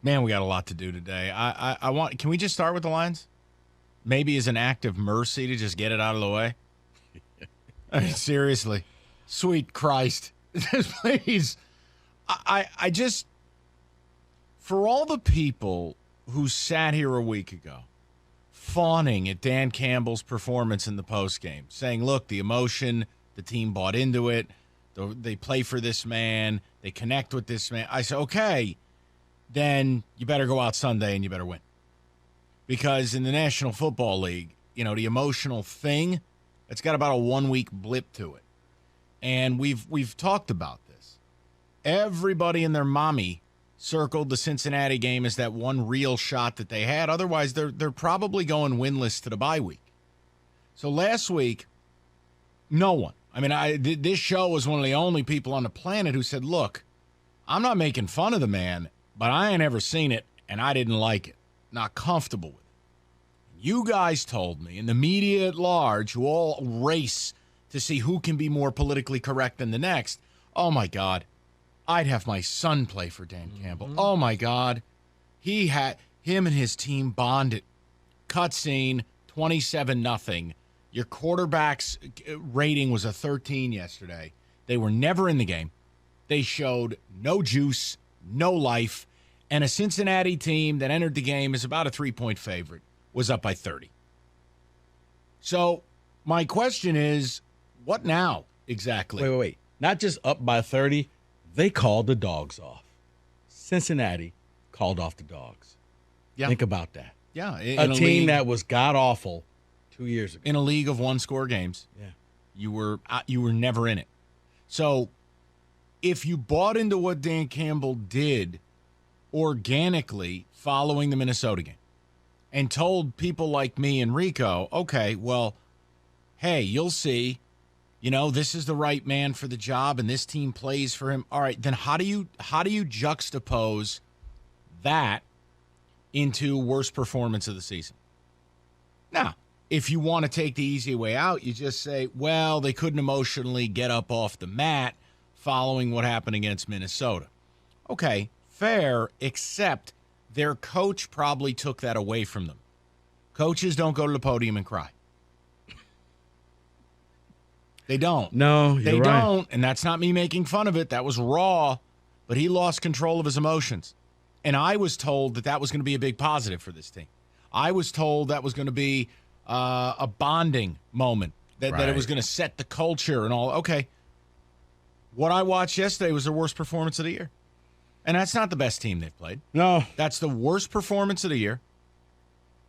Man, we got a lot to do today. I want. Can we just start with the Lions? Maybe as an act of mercy to just get it out of the way. I mean, seriously, sweet Christ, please. I just, for all the people who sat here a week ago, fawning at Dan Campbell's performance in the postgame, saying, "Look, the emotion, the team bought into it. They play for this man. They connect with this man." I said, okay. Then you better go out Sunday and you better win. Because in the National Football League, the emotional thing, it's got about a 1-week blip to it. And we've talked about this. Everybody and their mommy circled the Cincinnati game as that one real shot that they had. Otherwise, they're probably going winless to the bye week. So last week, no one. I mean, this show was one of the only people on the planet who said, look, I'm not making fun of the man, but I ain't ever seen it, and I didn't like it. Not comfortable with it. You guys told me, and the media at large, who all race to see who can be more politically correct than the next, oh, my God, I'd have my son play for Dan Campbell. Mm-hmm. Oh, my God. Him and his team bonded. Cutscene, 27-0. Your quarterback's rating was a 13 yesterday. They were never in the game. They showed no juice, no life, and a Cincinnati team that entered the game as about a 3-point favorite was up by 30. So my question is, what now exactly? Wait. Not just up by 30. They called the dogs off. Cincinnati called off the dogs. Yeah. Think about that. Yeah. A team that was god-awful 2 years ago. In a league of one-score games. Yeah. You were never in it. So if you bought into what Dan Campbell did organically following the Minnesota game and told people like me and Rico, okay, well, hey, you'll see, this is the right man for the job and this team plays for him. All right, then how do you juxtapose that into worst performance of the season? Now, if you want to take the easy way out, you just say, well, they couldn't emotionally get up off the mat following what happened against Minnesota. Okay, fair, except their coach probably took that away from them. Coaches don't go to the podium and cry. They don't. No, you're They right. don't, and that's not me making fun of it. That was raw, but he lost control of his emotions. And I was told that was going to be a big positive for this team. I was told that was going to be a bonding moment, that it was going to set the culture and all. Okay. What I watched yesterday was their worst performance of the year. And that's not the best team they've played. No. That's the worst performance of the year.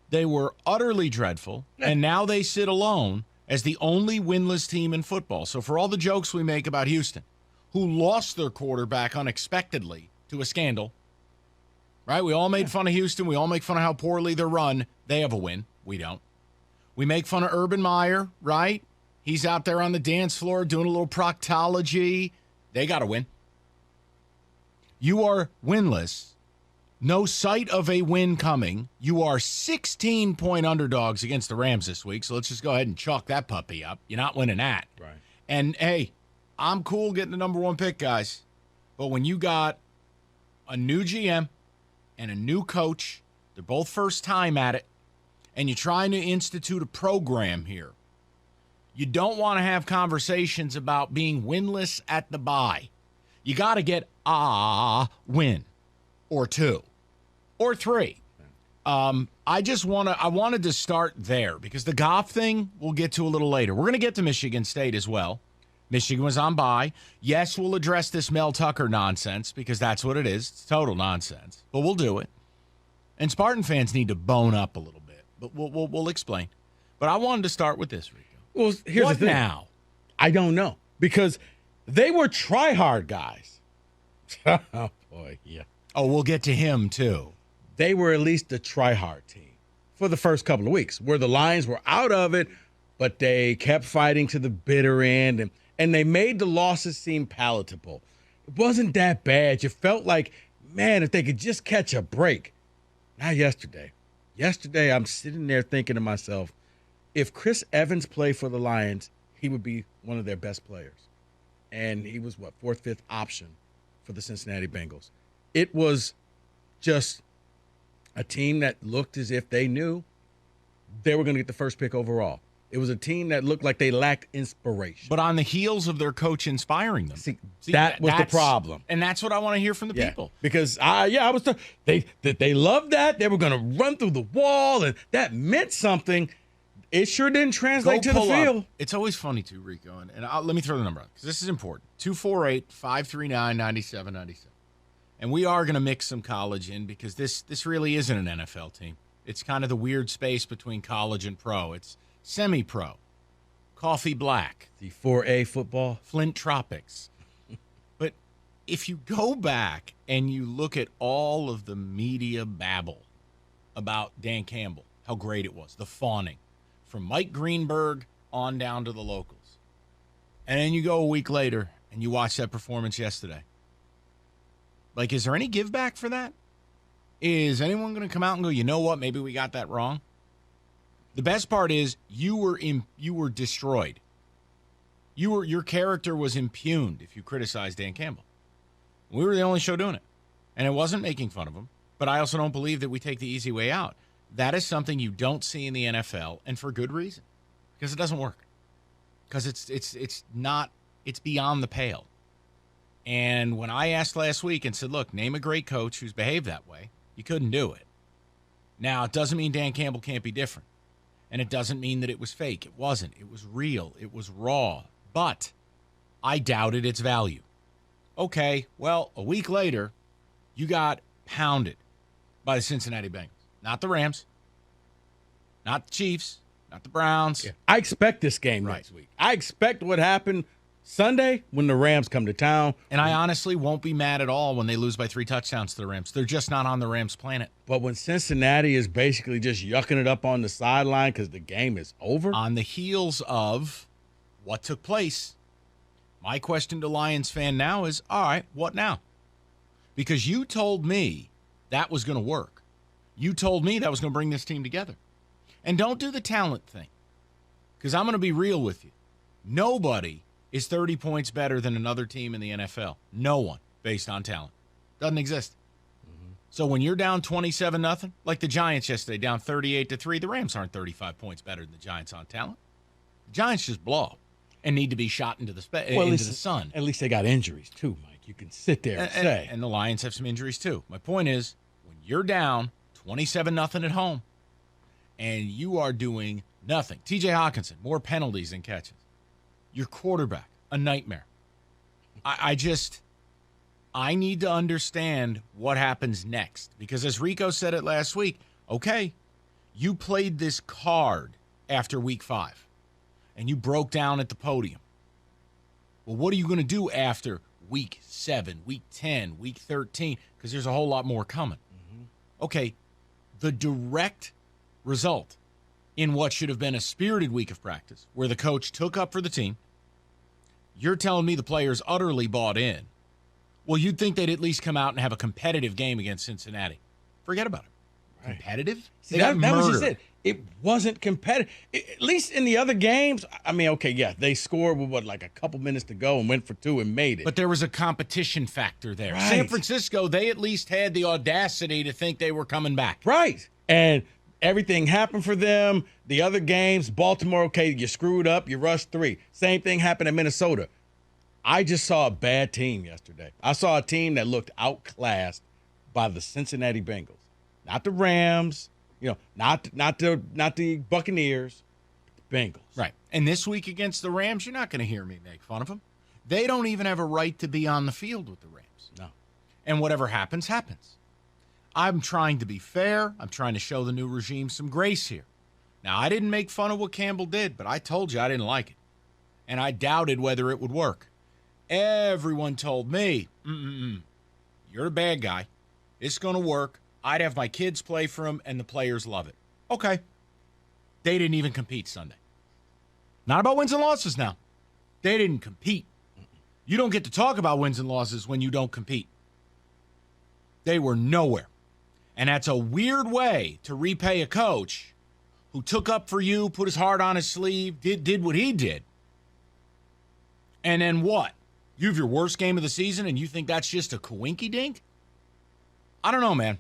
They were utterly dreadful, and now they sit alone as the only winless team in football. So for all the jokes we make about Houston, who lost their quarterback unexpectedly to a scandal, right? We all made fun of Houston. We all make fun of how poorly they're run. They have a win. We don't. We make fun of Urban Meyer, right? He's out there on the dance floor doing a little proctology. They got to win. You are winless. No sight of a win coming. You are 16-point underdogs against the Rams this week, so let's just go ahead and chalk that puppy up. You're not winning that. Right. And, hey, I'm cool getting the number one pick, guys. But when you got a new GM and a new coach, they're both first time at it, and you're trying to institute a program here, you don't want to have conversations about being winless at the bye. You got to get a win or two or three. I wanted to start there because the Goff thing we'll get to a little later. We're going to get to Michigan State as well. Michigan was on bye. Yes, we'll address this Mel Tucker nonsense because that's what it is. It's total nonsense, but we'll do it. And Spartan fans need to bone up a little bit, but we'll explain. But I wanted to start with this, Rico. Well, here's what the thing. Now? I don't know because they were try-hard guys. Oh, boy, yeah. Oh, we'll get to him, too. They were at least the try-hard team for the first couple of weeks where the Lions were out of it, but they kept fighting to the bitter end, and they made the losses seem palatable. It wasn't that bad. You felt like, man, if they could just catch a break. Not yesterday. Yesterday, I'm sitting there thinking to myself, if Chris Evans played for the Lions, he would be one of their best players. And he was, fourth, fifth option for the Cincinnati Bengals. It was just A team that looked as if they knew they were going to get the first pick overall. It was a team that looked like they lacked inspiration. But on the heels of their coach inspiring them. See, that was the problem. And that's what I want to hear from the people. Because they loved that. They were going to run through the wall, and that meant something. It sure didn't translate to the field. It's always funny, too, Rico. And let me throw the number out because this is important. 248-539-9797. And we are going to mix some college in because this really isn't an NFL team. It's kind of the weird space between college and pro. It's semi-pro, coffee black. The 4A football. Flint Tropics. But if you go back and you look at all of the media babble about Dan Campbell, how great it was, the fawning, from Mike Greenberg on down to the locals. And then you go a week later and you watch that performance yesterday. Like, is there any give back for that? Is anyone going to come out and go, you know what, maybe we got that wrong? The best part is you were destroyed. Your character was impugned if you criticized Dan Campbell. We were the only show doing it. And it wasn't making fun of him. But I also don't believe that we take the easy way out. That is something you don't see in the NFL, and for good reason. Because it doesn't work. Because it's beyond the pale. And when I asked last week and said, look, name a great coach who's behaved that way, you couldn't do it. Now, it doesn't mean Dan Campbell can't be different. And it doesn't mean that it was fake. It wasn't. It was real. It was raw. But I doubted its value. Okay, well, a week later, you got pounded by the Cincinnati Bengals. Not the Rams. Not the Chiefs. Not the Browns. Yeah. I expect this game next week. I expect what happened Sunday when the Rams come to town. And I honestly won't be mad at all when they lose by 3 touchdowns to the Rams. They're just not on the Rams' planet. But when Cincinnati is basically just yucking it up on the sideline because the game is over. On the heels of what took place, my question to Lions fan now is, all right, what now? Because you told me that was going to work. You told me that was going to bring this team together. And don't do the talent thing. Because I'm going to be real with you. Nobody is 30 points better than another team in the NFL. No one, based on talent. Doesn't exist. Mm-hmm. So when you're down 27-0, like the Giants yesterday, down 38-3, the Rams aren't 35 points better than the Giants on talent. The Giants just blow and need to be shot into the sun. At least they got injuries, too, Mike. You can sit there and say. And the Lions have some injuries, too. My point is, when you're down 27-0 at home and you are doing nothing. TJ Hawkinson, more penalties than catches. Your quarterback, a nightmare. I need to understand what happens next. Because as Rico said it last week, okay, you played this card after week 5. And you broke down at the podium. Well, what are you going to do after week 7, week 10, week 13? Because there's a whole lot more coming. Mm-hmm. Okay, the direct result in what should have been a spirited week of practice, where the coach took up for the team, you're telling me the players utterly bought in. Well, you'd think they'd at least come out and have a competitive game against Cincinnati. Forget about it. Right. Competitive? See, that was just it. It wasn't competitive. At least in the other games, I mean, okay, yeah, they scored with, like a couple minutes to go and went for 2 and made it. But there was a competition factor there. Right. San Francisco, they at least had the audacity to think they were coming back. Right. And everything happened for them. The other games, Baltimore, okay, you screwed up, you rushed 3. Same thing happened in Minnesota. I just saw a bad team yesterday. I saw a team that looked outclassed by the Cincinnati Bengals. Not the Rams, not the Buccaneers, the Bengals. Right. And this week against the Rams, you're not going to hear me make fun of them. They don't even have a right to be on the field with the Rams. No. And whatever happens, happens. I'm trying to be fair. I'm trying to show the new regime some grace here. Now, I didn't make fun of what Campbell did, but I told you I didn't like it. And I doubted whether it would work. Everyone told me, you're a bad guy. It's going to work. I'd have my kids play for him, and the players love it. Okay. They didn't even compete Sunday. Not about wins and losses now. They didn't compete. You don't get to talk about wins and losses when you don't compete. They were nowhere. And that's a weird way to repay a coach who took up for you, put his heart on his sleeve, did what he did. And then what? You have your worst game of the season and you think that's just a coinky-dink? I don't know, man.